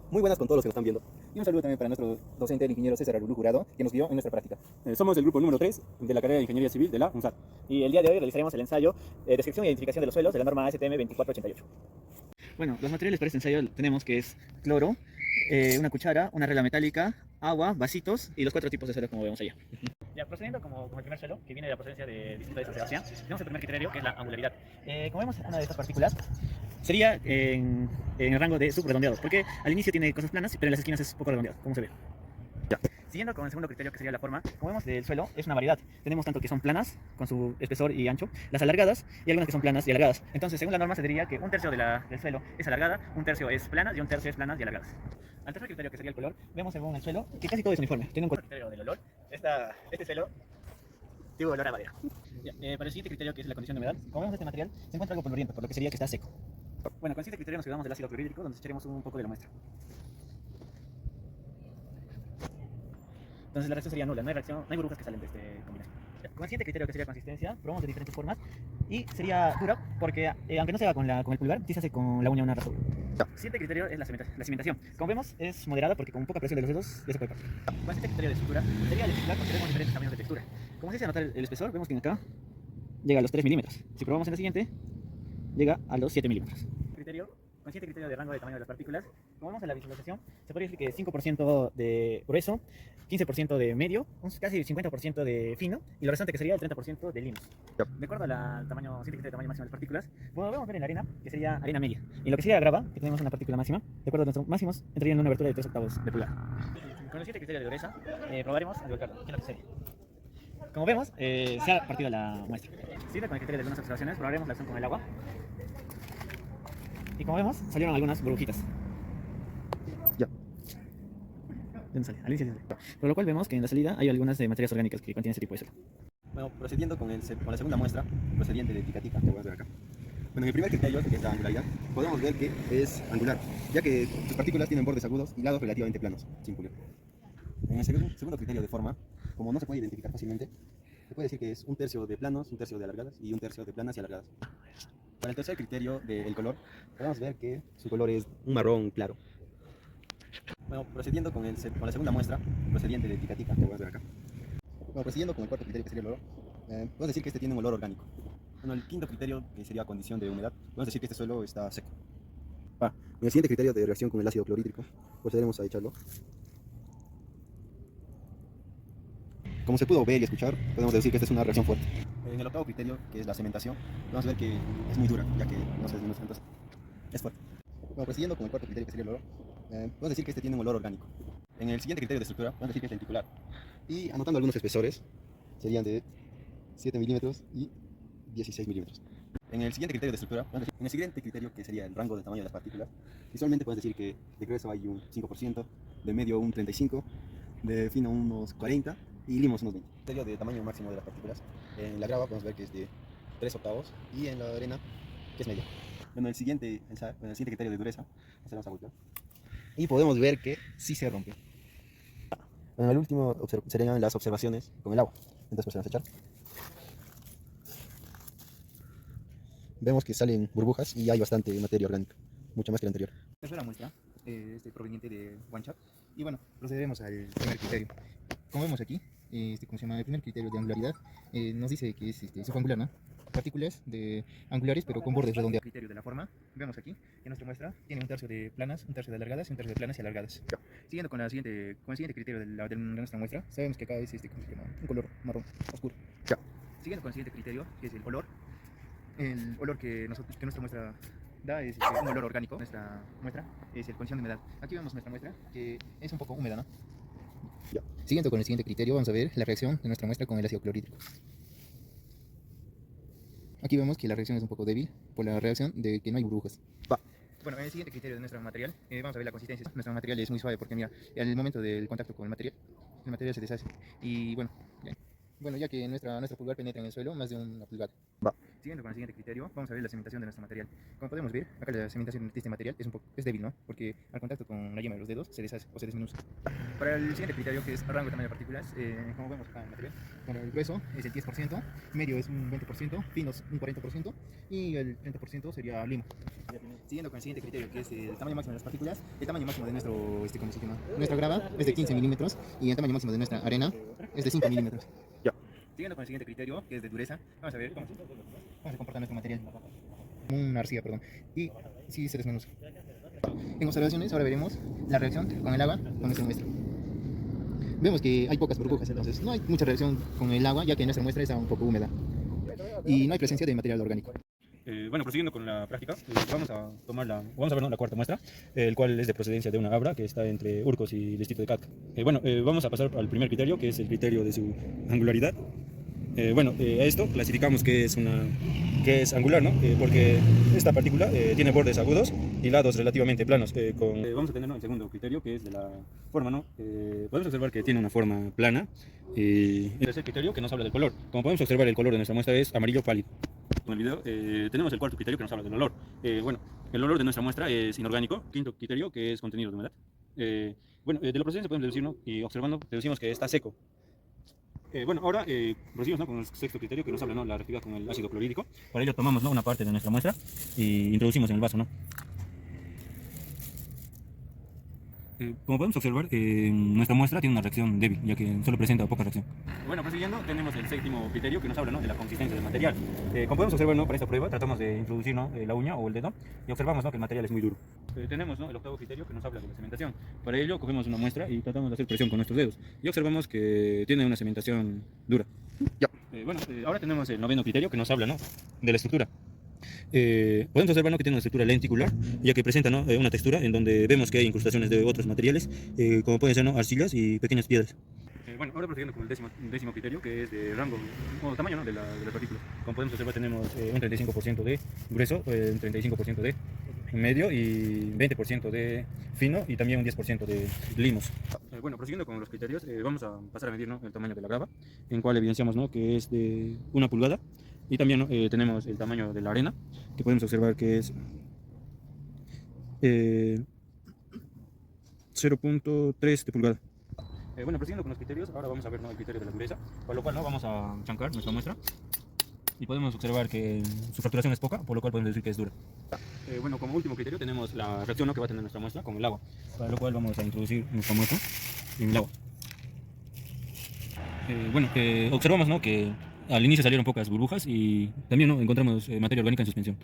Muy buenas con todos los que nos están viendo. Y un saludo también para nuestro docente, el ingeniero César Arulú Jurado, que nos guió en nuestra práctica. Somos el grupo número 3 de la carrera de Ingeniería Civil de la UNSAT. Y el día de hoy realizaremos el ensayo Descripción y identificación de los suelos de la norma ASTM 2488. Bueno, los materiales para este ensayo tenemos que es cloro, una cuchara, una regla metálica, agua, vasitos y los 4 tipos de suelo como vemos allá. Ya, procediendo como el primer suelo, que viene de la procedencia de Distrito de San Sebastián, tenemos el primer criterio, que es la angularidad. Como vemos, una de estas partículas sería en el rango de subredondeado, porque al inicio tiene cosas planas, pero en las esquinas es poco redondeado, como se ve. Ya. Siguiendo con el segundo criterio, que sería la forma, como vemos del suelo, es una variedad. Tenemos tanto que son planas, con su espesor y ancho, las alargadas, y algunas que son planas y alargadas. Entonces, según la norma, se diría que un tercio del suelo es alargada, un tercio es planas y un tercio es planas y alargadas. Al tercer criterio, que sería el color, vemos según el suelo que casi todo es uniforme. Tiene un criterio del olor. Este suelo tiene olor a madera. Ya, para el siguiente criterio, que es la condición de humedad, como vemos este material, se encuentra algo polvoriento, por lo que sería que está seco. Bueno, con el siguiente criterio nos quedamos del ácido clorhídrico, donde echaremos un poco de la muestra. Entonces la reacción sería nula, no hay reacción, no hay burbujas que salen de esta combinación. Con el siguiente criterio, que sería consistencia, probamos de diferentes formas y sería dura porque aunque no se haga con el pulgar, sí se hace con la uña una rasura. El siguiente criterio es la cimentación. Como vemos, es moderada porque con poca presión de los dedos ya se puede partir. Con el siguiente criterio de estructura sería el estipular porque tenemos diferentes tamaños de textura. Como se dice anotar el espesor, vemos que acá llega a los 3 milímetros. Si probamos en el siguiente, llega a los 7 milímetros. Con el siguiente criterio de rango de tamaño de las partículas, como vemos en la visualización, se podría decir que 5% de grueso, 15% de medio, casi 50% de fino, y lo restante que sería el 30% de linos. De acuerdo al tamaño, siguiente criterio de tamaño máximo de las partículas, podemos ver en la arena, que sería arena media. Y lo que sería grava, que tenemos una partícula máxima, de acuerdo a nuestros máximos, entraría en una abertura de 3/8 de pulgada. Con el siguiente criterio de dureza, probaremos el volcarlo, que es lo que sería. Como vemos, se ha partido la muestra. Siguiendo con el criterio de algunas observaciones, probaremos la acción con el agua. Y como vemos, salieron algunas burbujitas. Ya. ¿Dónde sale? Al inicio sí sale. Por lo cual vemos que en la salida hay algunas materias orgánicas que contienen este tipo de suelo. Bueno, procediendo con la segunda muestra, procediente de Ticatita, que vamos a ver acá. Bueno, en el primer criterio, que es la angularidad, podemos ver que es angular, ya que sus partículas tienen bordes agudos y lados relativamente planos, sin pulir. En el segundo criterio de forma, como no se puede identificar fácilmente, se puede decir que es un tercio de planos, un tercio de alargadas y un tercio de planas y alargadas. Para el tercer criterio del color, podemos ver que su color es un marrón claro. Bueno, procediendo con la segunda muestra, procediente de Ticatita, que vamos a ver acá. Bueno, prosiguiendo con el cuarto criterio, que sería el olor, podemos decir que este tiene un olor orgánico. Bueno, el quinto criterio, que sería condición de humedad, podemos decir que este suelo está seco. En el siguiente criterio de reacción con el ácido clorhídrico, procederemos a echarlo. Como se pudo ver y escuchar, podemos decir que esta es una reacción fuerte. En el octavo criterio, que es la cementación, podemos ver que es muy dura, ya que no se desmenuza, entonces es fuerte. Bueno, prosiguiendo con el cuarto criterio, que sería el olor, podemos decir que este tiene un olor orgánico. En el siguiente criterio de estructura, podemos decir que es lenticular. Y anotando algunos espesores, serían de 7 milímetros y 16 milímetros. En el siguiente criterio de estructura, en el siguiente criterio, que sería el rango de tamaño de las partículas, visualmente puedes decir que de grueso hay un 5%, de medio un 35%, de fino unos 40% y limos unos 20%. Criterio de tamaño máximo de las partículas, en la grava podemos ver que es de 3/8 y en la arena que es media. Bueno, el siguiente criterio de dureza, vamos a voltear. Y podemos ver que sí se rompe. Bueno, el último serían las observaciones con el agua. Entonces procedemos a echar. Vemos que salen burbujas y hay bastante materia orgánica, mucho más que la anterior. Tercera muestra, proveniente de One Shot. Y bueno, procederemos al primer criterio. Como vemos aquí, ¿cómo se llama? El primer criterio de angularidad nos dice que es subangular, ¿no? Partículas angulares pero con bordes redondeados. El criterio de la forma, vemos aquí que nuestra muestra tiene un tercio de planas, un tercio de alargadas y un tercio de planas y alargadas. Ya. Siguiendo con el siguiente criterio de nuestra muestra, sabemos que acá es ¿cómo se llama? Un color marrón oscuro. Ya. Siguiendo con el siguiente criterio, que es el olor que nuestra muestra da es un olor orgánico. Nuestra muestra es el condición de humedad. Aquí vemos nuestra muestra que es un poco húmeda, ¿no? Ya. Siguiendo con el siguiente criterio, vamos a ver la reacción de nuestra muestra con el ácido clorhídrico. Aquí vemos que la reacción es un poco débil por la reacción de que no hay burbujas. Va. Bueno, en el siguiente criterio de nuestro material, vamos a ver la consistencia. Nuestro material es muy suave porque, mira, al momento del contacto con el material se deshace. Y bueno, ya que nuestro pulgar penetra en el suelo más de una pulgada. Va. Siguiendo con el siguiente criterio, vamos a ver la cementación de nuestro material. Como podemos ver, acá la cementación de este material es débil, ¿no? Porque al contacto con la yema de los dedos se deshace o se desmenuza. Para el siguiente criterio, que es rango de tamaño de partículas, como vemos acá en el material, bueno, el grueso es el 10%, medio es un 20%, fino es un 40% y el 30% sería limo. Siguiendo con el siguiente criterio, que es el tamaño máximo de las partículas, el tamaño máximo de ¿cómo se llama? Nuestra grava es de 15 milímetros y el tamaño máximo de nuestra arena es de 5 milímetros. Siguiendo con el siguiente criterio, que es de dureza, vamos a ver cómo se comporta nuestro material. Como una arcilla, perdón. Y si se desmenuza. En observaciones, ahora veremos la reacción con el agua con nuestra muestra. Vemos que hay pocas burbujas, entonces no hay mucha reacción con el agua, ya que nuestra muestra está un poco húmeda. Y no hay presencia de material orgánico. Bueno, prosiguiendo con la práctica, vamos a ver, ¿no?, la cuarta muestra, el cual es de procedencia de una abra que está entre Urcos y distrito de Catca. Vamos a pasar al primer criterio, que es el criterio de su angularidad. A esto clasificamos que es angular, ¿no? Porque esta partícula tiene bordes agudos y lados relativamente planos. Vamos a tener, ¿no?, el segundo criterio, que es de la forma, ¿no? Podemos observar que tiene una forma plana. Y el tercer criterio, que nos habla del color. Como podemos observar, el color de nuestra muestra es amarillo pálido. En el video tenemos el cuarto criterio, que nos habla del olor. El olor de nuestra muestra es inorgánico. Quinto criterio, que es contenido de humedad. De la procedencia podemos deducir, ¿no?, y observando deducimos que está seco. Ahora proseguimos, ¿no?, con el sexto criterio, que nos habla, ¿no?, la reactividad con el ácido clorhídrico. Para ello tomamos, ¿no?, una parte de nuestra muestra y introducimos en el vaso, ¿no? Como podemos observar, nuestra muestra tiene una reacción débil, ya que solo presenta poca reacción. Prosiguiendo, tenemos el séptimo criterio, que nos habla, ¿no?, de la consistencia del material. Como podemos observar, ¿no?, para esta prueba tratamos de introducir, ¿no?, la uña o el dedo y observamos, ¿no?, que el material es muy duro. Tenemos, ¿no?, el octavo criterio, que nos habla de la cementación. Para ello cogemos una muestra y tratamos de hacer presión con nuestros dedos y observamos que tiene una cementación dura. Ahora tenemos el noveno criterio, que nos habla, ¿no?, de la estructura. Podemos observar, ¿no?, que tiene una estructura lenticular, ya que presenta, ¿no?, una textura en donde vemos que hay incrustaciones de otros materiales, como pueden ser, ¿no?, arcillas y pequeñas piedras. Ahora prosiguiendo con el décimo criterio, que es de rango o tamaño, ¿no?, de las partículas. Como podemos observar, tenemos un 35% de grueso, un 35% de medio y 20% de fino y también un 10% de limos. Prosiguiendo con los criterios, vamos a pasar a medir, ¿no?, el tamaño de la grava, en cual evidenciamos, ¿no?, que es de 1 pulgada. Y también, ¿no?, tenemos el tamaño de la arena, que podemos observar que es 0.3 de pulgada. Prosiguiendo con los criterios, ahora vamos a ver, ¿no?, el criterio de la dureza, por lo cual, ¿no?, vamos a chancar nuestra muestra y podemos observar que su fracturación es poca, por lo cual podemos decir que es dura. Como último criterio tenemos la reacción, ¿no?, que va a tener nuestra muestra con el agua, para lo cual vamos a introducir nuestra muestra en el agua. Observamos, ¿no?, que al inicio salieron pocas burbujas y también, ¿no?, encontramos materia orgánica en suspensión.